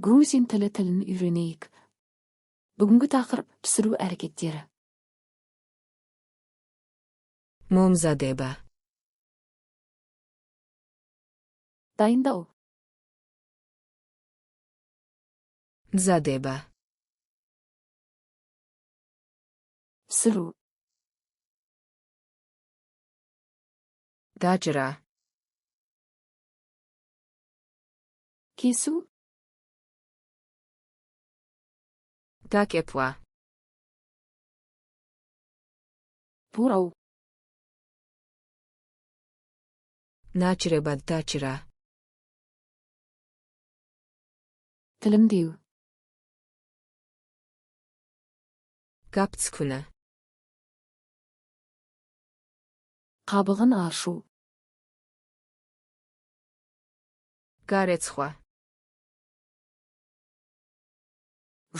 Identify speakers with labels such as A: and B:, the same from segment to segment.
A: Грузин тілін үйренейік. Бүгінгі тақырып пісіру әрекеттері.
B: მომზადება.
A: Дайындау.
B: მზადება.
A: пісіру.
B: დაჭრა.
A: кесу.
B: დაკეპვა.
A: турау.
B: ნაჭრებად დაჭრა.
A: тілімдеу.
B: გაფცქნა.
A: қабығын ашу.
B: გარეცხვა.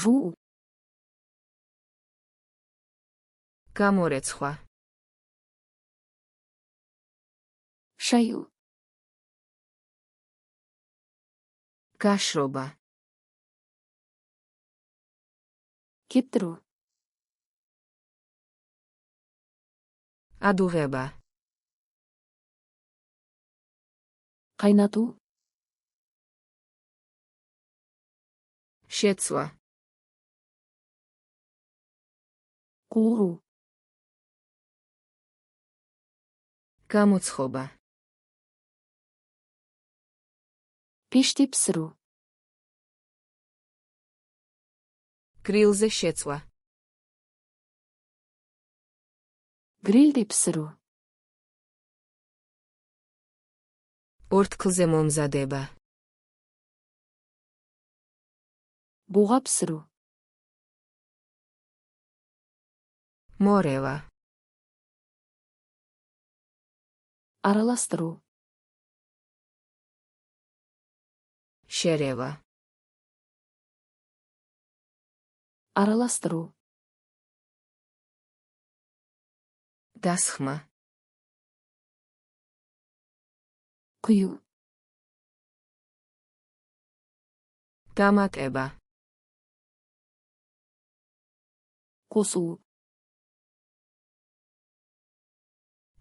A: жуу.
B: გამორეცხვა.
A: шаю.
B: გაშრობა.
A: кептіру.
B: ადუღება.
A: қайнату.
B: შეცვა.
A: қуыру.
B: გამოცხობა.
A: пеште пісіру.
B: გრილზე შეცვა.
A: грилде пісіру.
B: ორთქლზე მომზადება.
A: буға пісіру.
B: მორევა.
A: араластыру.
B: შერევა.
A: араластыру.
B: დასხმა.
A: құю.
B: დამატება.
A: қосу.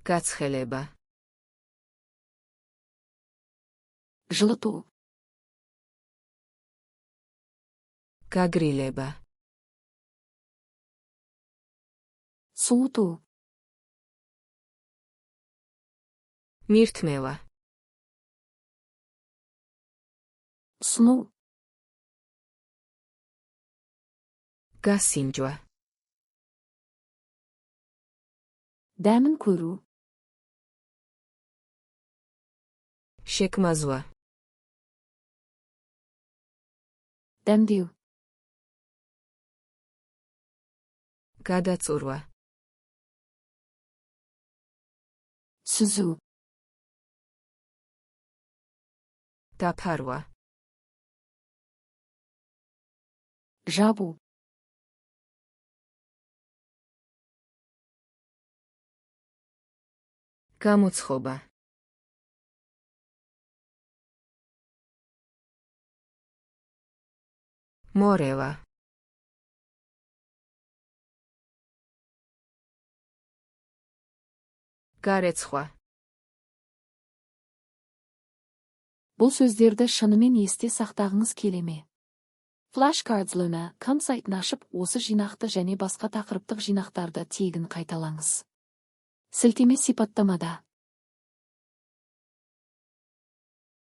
B: გაცხელება.
A: жылыту.
B: გაგრილება.
A: суыту.
B: მირთმევა.
A: ұсыну.
B: გასინჯვა.
A: дәмін көру.
B: შექმაზვა.
A: дәмдеу.
B: გადაწურვა.
A: сүзу.
B: დაფარვა.
A: жабу.
B: გამოცხობა. მორევა. გარეცხვა.
A: бұл сөздерді шынымен есте сақтағыңыз келе ме? Flashcards.com сайтын ашып, осы жинақты және басқа тақырыптық жинақтарды тегін қайталаңыз. Сілтеме сипаттамада.